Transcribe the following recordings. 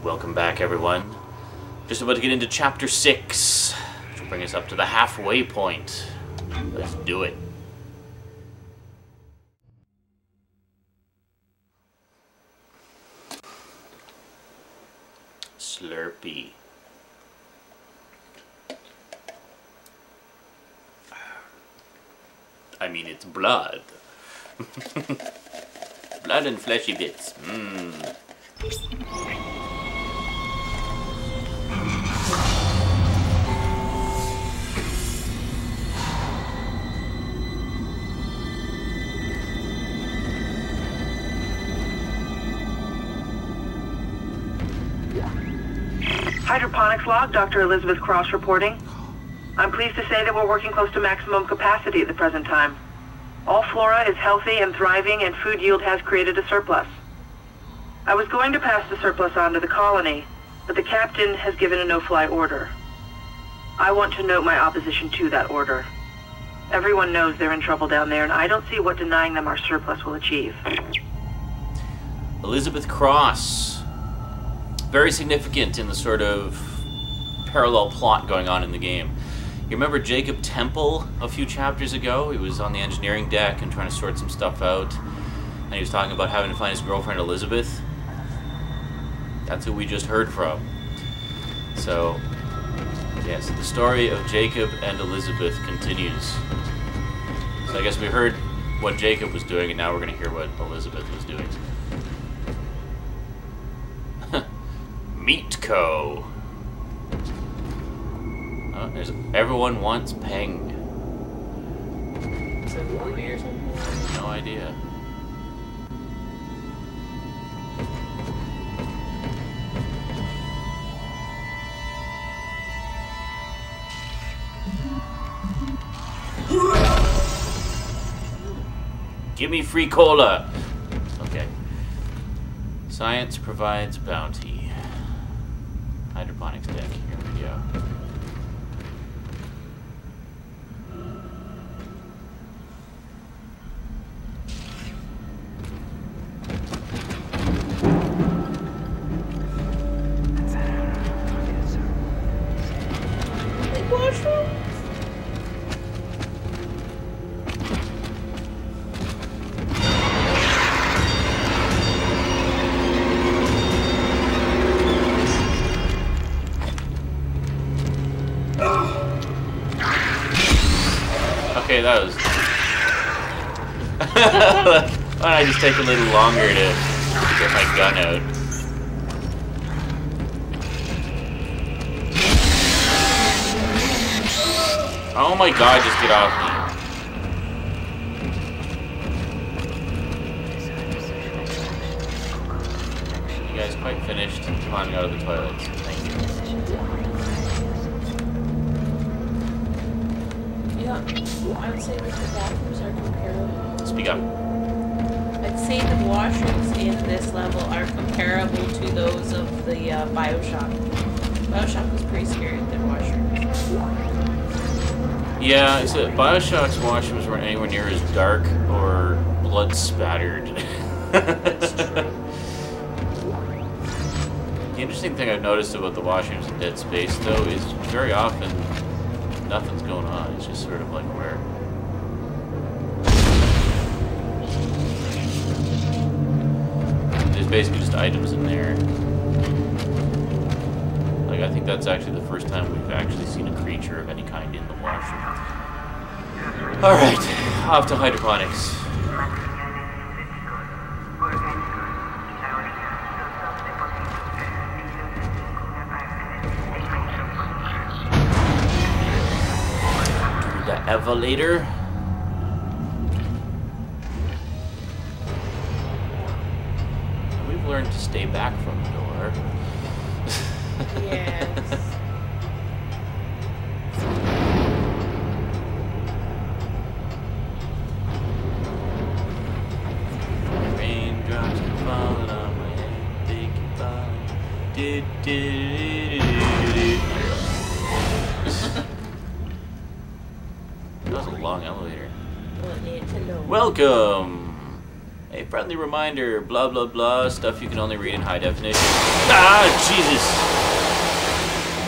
Welcome back, everyone. Just about to get into Chapter 6, which will bring us up to the halfway point. Let's do it. Slurpee. I mean, it's blood. Blood and fleshy bits. Mmm. Hydroponics log, Dr. Elizabeth Cross reporting. I'm pleased to say that we're working close to maximum capacity at the present time. All flora is healthy and thriving, and food yield has created a surplus. I was going to pass the surplus on to the colony, but the captain has given a no-fly order. I want to note my opposition to that order. Everyone knows they're in trouble down there, and I don't see what denying them our surplus will achieve. Elizabeth Cross. Very significant in the sort of parallel plot going on in the game. You remember Jacob Temple a few chapters ago? He was on the engineering deck and trying to sort some stuff out. And he was talking about having to find his girlfriend Elizabeth. That's who we just heard from. So, yes, the story of Jacob and Elizabeth continues. So I guess we heard what Jacob was doing, and now we're going to hear what Elizabeth was doing. Meat Co. Oh, there's everyone wants Peng. Is it a movie or something? No idea. Give me free cola. Okay. Science provides bounty. Hydroponics deck. Here we go. Like washroom? Okay, that was... Why don't I just take a little longer to get my gun out? Oh my god, just get off me. You guys quite finished climbing out of the toilets. Thank you. Yeah, I would say that the bathrooms are comparable. Speak up. I'd say the washrooms in this level are comparable to those of the Bioshock. Bioshock was pretty scary with their washrooms. Yeah, except Bioshock's washrooms weren't anywhere near as dark or blood spattered. That's true. The interesting thing I've noticed about the washrooms in Dead Space, though, is very often nothing's going on. It's just sort of like where... There's basically just items in there. Like, I think that's actually the first time we've actually seen a creature of any kind in the washroom. Alright, off to Hydroponics. The elevator. We've learned to stay back from the door. Yes. Raindrops are falling on my head, they keep falling. That was a long elevator. Well, need to know. Welcome! A friendly reminder, blah blah blah, stuff you can only read in high definition. Ah, Jesus!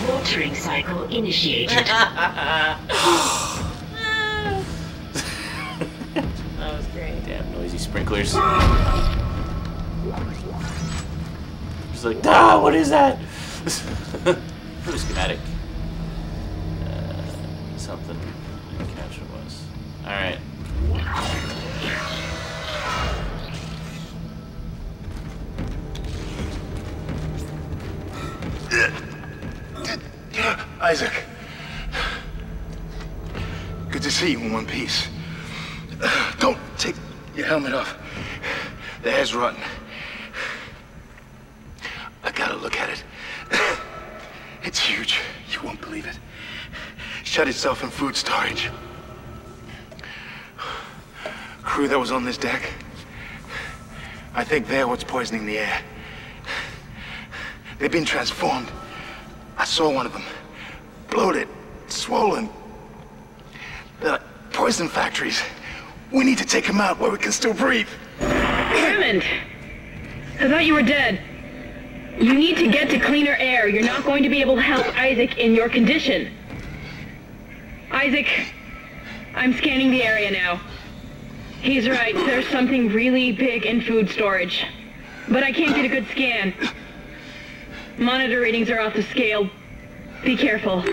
Watering cycle initiated. That was great. Damn noisy sprinklers. Just like, ah, what is that? Pretty schematic. Something. I didn't catch what it was. Alright. Isaac. Good to see you in one piece. Don't take your helmet off. The hair's rotten. I gotta look at it. It's huge. You won't believe it. Shut itself in food storage. Crew that was on this deck. I think they're what's poisoning the air. They've been transformed. I saw one of them. Bloated, swollen. They're like poison factories. We need to take them out where we can still breathe. Hammond! I thought you were dead. You need to get to cleaner air. You're not going to be able to help Isaac in your condition. Isaac, I'm scanning the area now. He's right, there's something really big in food storage. But I can't get a good scan. Monitor readings are off the scale. Be careful.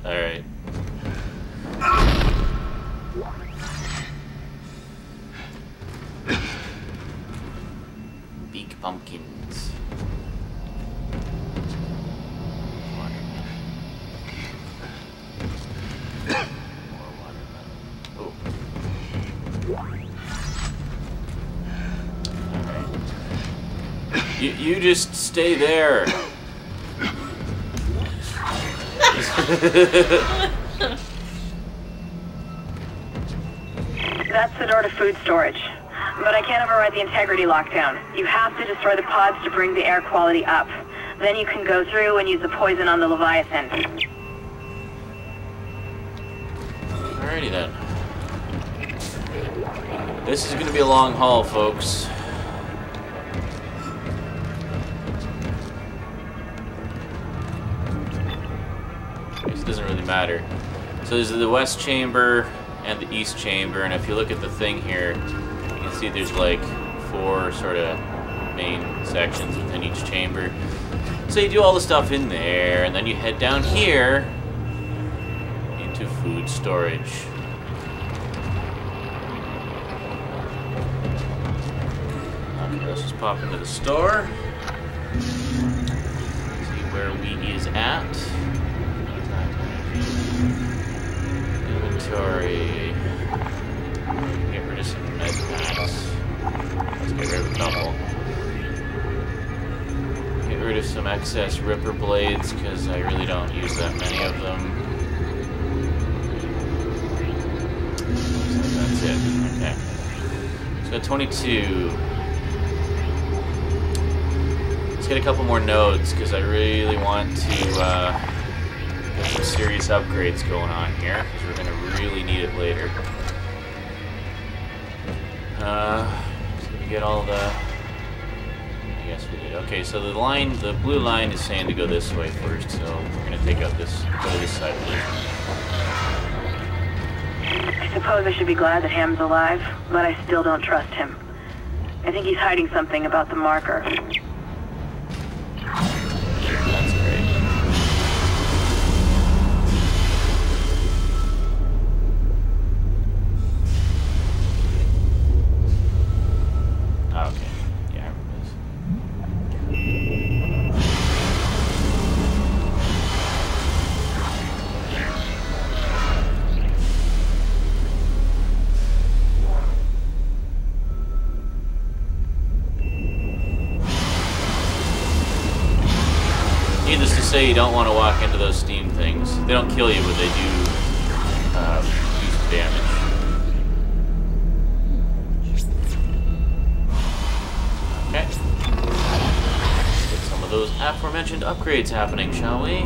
Alright. Big pumpkins. Oh. You just stay there. That's the door to food storage. But I can't override the integrity lockdown. You have to destroy the pods to bring the air quality up. Then you can go through and use the poison on the Leviathan. Alrighty then. This is going to be a long haul, folks. This doesn't really matter. So there's the west chamber and the east chamber, and if you look at the thing here, you can see there's like 4 sort of main sections within each chamber. So you do all the stuff in there, and then you head down here into food storage. Okay, let's just pop into the store. See where wheat is at. Inventory. Get rid of some med packs. Let's get rid of a couple. Get rid of some excess ripper blades because I really don't use that many of them. So that's it. Okay. So 22. Let's get a couple more nodes because I really want to get some serious upgrades going on here because we're going to really need it later. So we get all the... I guess we did. Okay, so the line, the blue line is saying to go this way first, so we're going to take out this, go to this side of it. I suppose I should be glad that Ham's alive, but I still don't trust him. I think he's hiding something about the marker. That's great. Okay. Yeah, I remember this. Needless to say, you don't want to walk into those steam things. They don't kill you, but they do do some damage. Okay. Get some of those those aforementioned upgrades happening, shall we?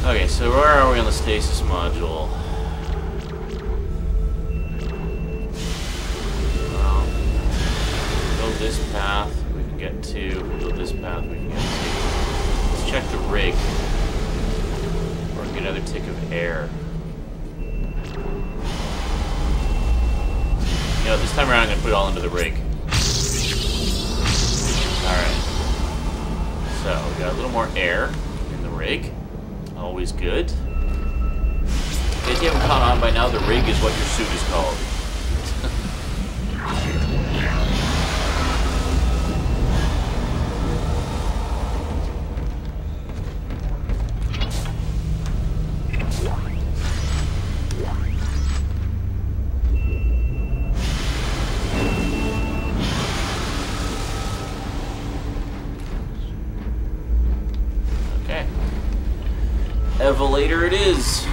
Okay, so where are we on the stasis module? Well, build this path we can get to. Build this path we can get to. Let's check the rig. Or get another tick of air. You know, this time around I'm going to put it all into the rig. Alright. So, we got a little more air in the rig. Always good. In case you haven't caught on by now, the rig is what your suit is called. Evelator it is.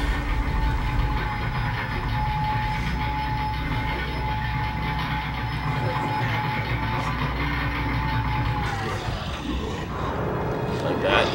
Like that.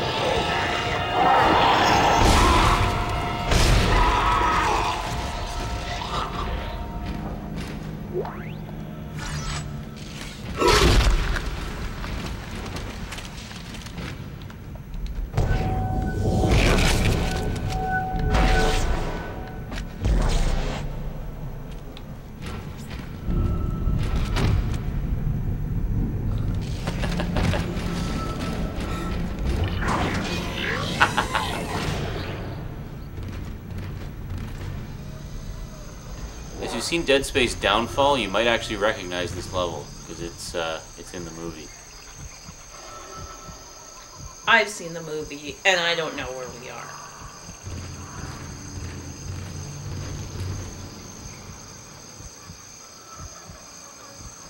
If you've seen Dead Space Downfall, you might actually recognize this level because it's in the movie. I've seen the movie, and I don't know where we are.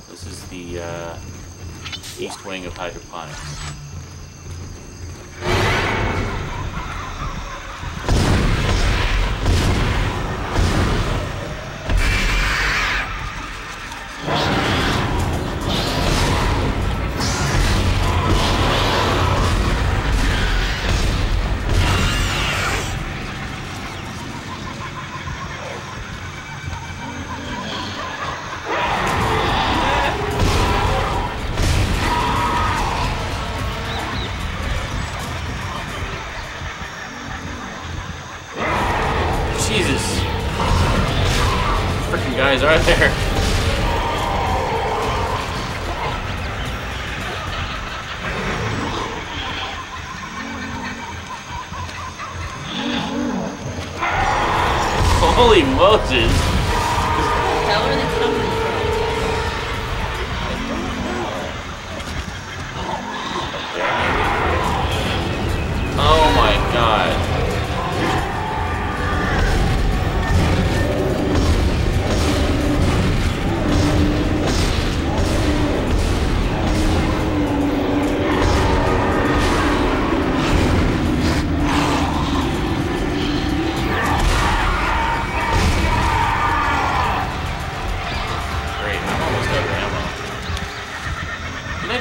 This is the east wing of Hydroponics. Jesus. Freaking guys are there. Holy Moses. Where the hell are they coming from? Oh my god.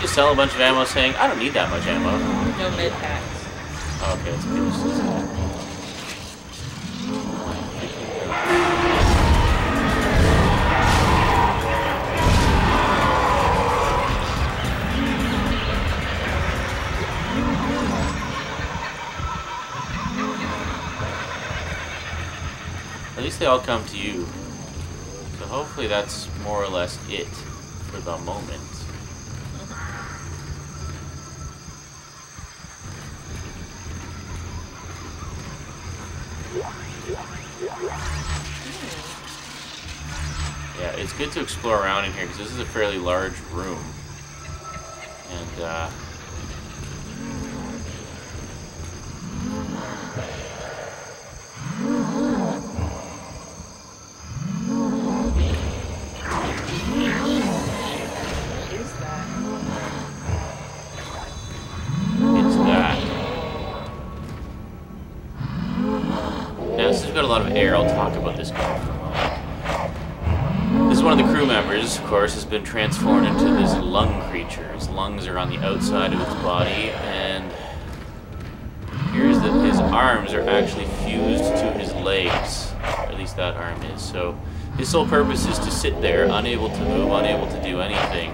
Sell a bunch of ammo saying, I don't need that much ammo. No mid packs. Oh, okay, that's good. At least they all come to you. So hopefully that's more or less it for the moment. Yeah, it's good to explore around in here because this is a fairly large room. And, got a lot of air. I'll talk about this guy for a moment. This is one of the crew members, of course, has been transformed into this lung creature. His lungs are on the outside of its body, and here's that his arms are actually fused to his legs. Or at least that arm is. So his sole purpose is to sit there, unable to move, unable to do anything,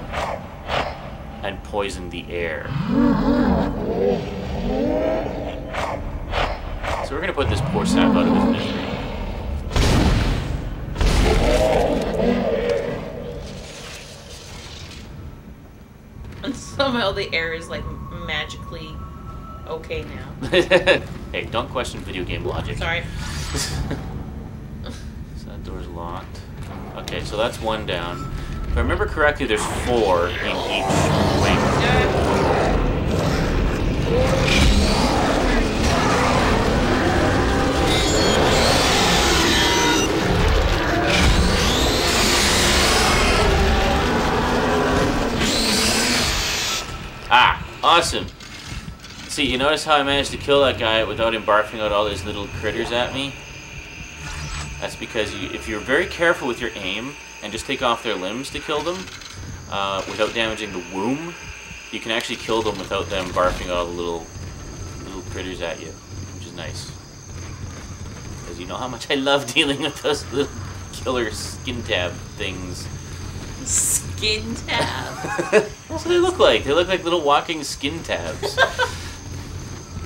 and poison the air. So we're going to put this poor sap out of his misery. And somehow the air is like magically okay now. Hey, don't question video game logic. Sorry. So that door's locked. Okay, so that's one down. If I remember correctly, there's 4 in each wing. Ah, awesome. See, you notice how I managed to kill that guy without him barfing out all these little critters at me? That's because if you're very careful with your aim and just take off their limbs to kill them without damaging the womb, you can actually kill them without them barfing all the little critters at you, which is nice. Because you know how much I love dealing with those little killer skin tab things. Skin tab. That's what they look like. They look like little walking skin tabs.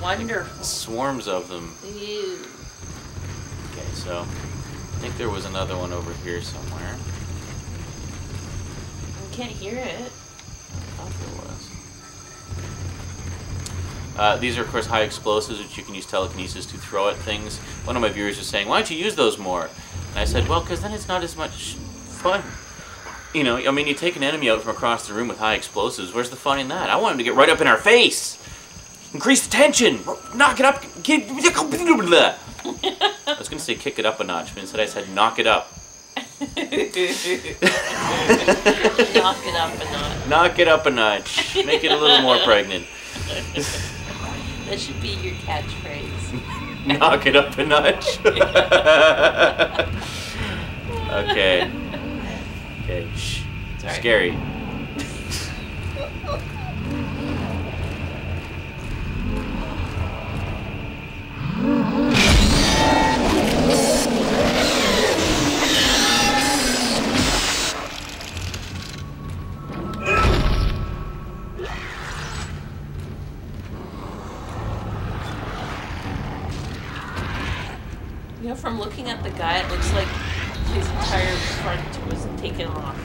Wonderful. Swarms of them. Ew. Okay, so I think there was another one over here somewhere. I can't hear it. I thought there was. These are, of course, high explosives, which you can use telekinesis to throw at things. One of my viewers was saying, why don't you use those more? And I said, well, because then it's not as much fun. You know, I mean, you take an enemy out from across the room with high explosives. Where's the fun in that? I want him to get right up in our face. Increase the tension. Knock it up. I was going to say kick it up a notch, but instead I said knock it up. Knock it up a notch. Knock it up a notch. Make it a little more pregnant. That should be your catchphrase. Knock it up a notch. Okay. Okay. Shh. Sorry. Scary. You know, from looking at the guy, it looks like his entire front was taken off.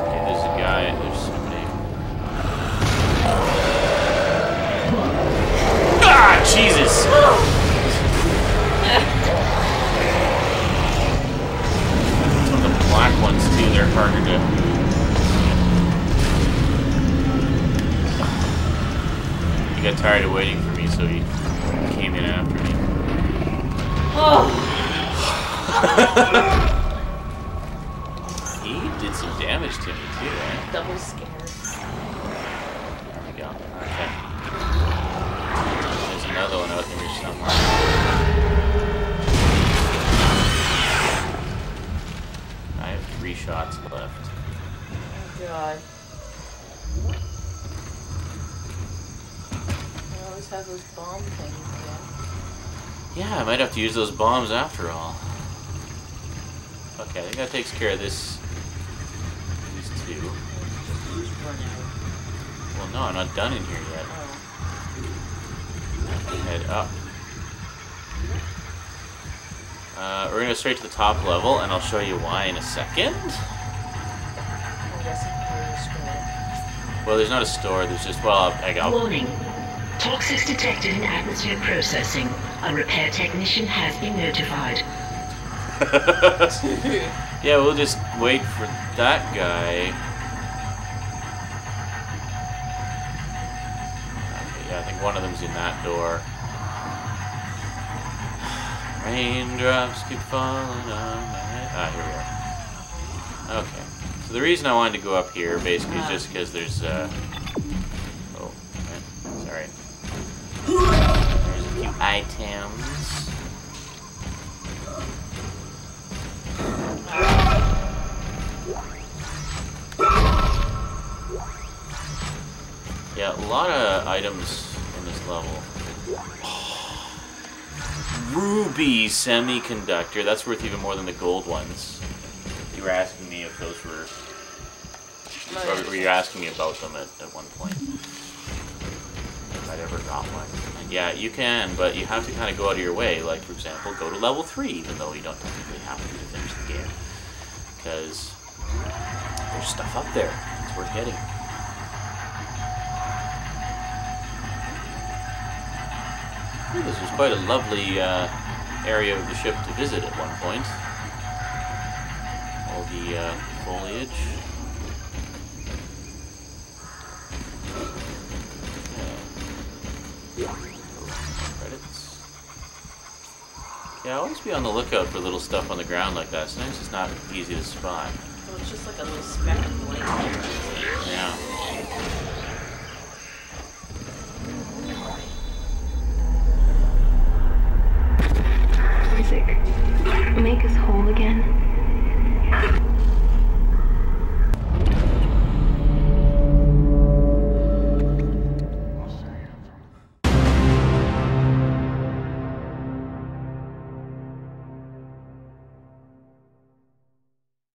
Okay, there's a guy. There's somebody. Ah, Jesus! Some of the black ones too. They're harder to. He got tired of waiting for me, so he came in after me. Oh. He did some damage to me too, right? Double scared. There we go. Okay. There's another one out here somewhere. I have 3 shots left. Oh god. I always have those bomb things again. Yeah, I might have to use those bombs after all. Okay, I think that takes care of this. These 2. Just run out. Well, no, I'm not done in here yet. Oh. Head up. We're gonna go straight to the top level, and I'll show you why in a second. I guess I can do a store. Well, there's not a store. There's just I got. Warning. Toxics detected in atmosphere processing. A repair technician has been notified. Yeah, we'll just wait for that guy. Okay, yeah, I think one of them's in that door. Raindrops keep falling on my head. Ah, here we are. Okay. So the reason I wanted to go up here basically is just because there's oh, okay. Sorry. There's a few items. Yeah, a lot of items in this level. Ruby semiconductor. That's worth even more than the gold ones. You were asking me if those were... Or were you asking me about them at one point? If I'd ever got one. And yeah, you can, but you have to kind of go out of your way. Like, for example, go to level 3, even though you don't technically have to finish the game. Because there's stuff up there. It's worth getting. I think this was quite a lovely area of the ship to visit at one point. All the foliage. Credits. Yeah, always be on the lookout for little stuff on the ground like that. Sometimes it's not easy to spot. So it's just like a little speck of light there. Yeah. Isaac, make us